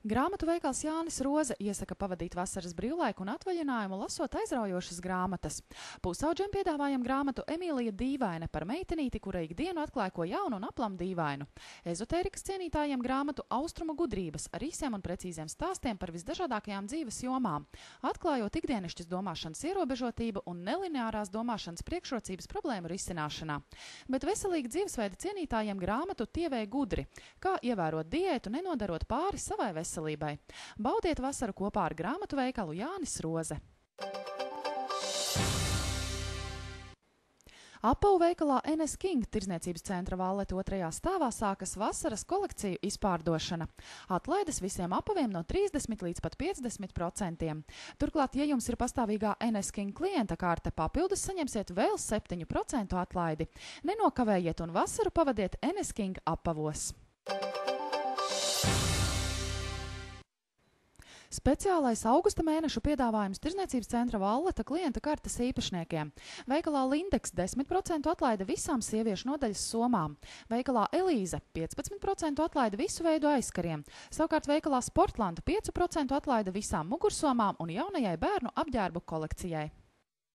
Grāmatu veikals Jānis Roze iesaka pavadīt vasaras brīvlaiku un atvaļinājumu, lasot aizraujošas grāmatas. Pusauģiem piedāvājam grāmatu Emīlija Dīvaine par meitenīti, kura ikdienu atklāja ko jaunu un aplam dīvainu. Ezotērikas cienītājiem grāmatu Austrumu gudrības ar īsiem un precīziem stāstiem par visdažādākajām dzīves jomām, atklājot ikdienišķas domāšanas ierobežotību un nelineārās domāšanas priekšrocības problēmu risināšanā. Bet veselīgi dzīvesveida cienītājiem grāmatu Tievēja gudri, kā ievērot diētu, nenodarot pāri savai veselībai. Baudiet vasaru kopā ar grāmatu veikalu Jānis Roze. Apavu veikalā NS King tirdzniecības centra Valleta 2. stāvā sākas vasaras kolekciju izpārdošana. Atlaides visiem apaviem no 30 līdz pat 50%. Turklāt, ja jums ir pastāvīgā NS King klienta karte, papildus saņemsiet vēl 7% atlaidi. Nenokavējiet un vasaru pavadiet NS King apavos. Speciālais augusta mēnešu piedāvājums tirdzniecības centra Valleta klienta kartes īpašniekiem. Veikalā Lindex 10% atlaide visām sieviešu nodaļas somām. Veikalā Elīze 15% atlaide visu veidu aizkariem. Savukārt veikalā Sportlanda 5% atlaide visām mugursomām un jaunajai bērnu apģērbu kolekcijai.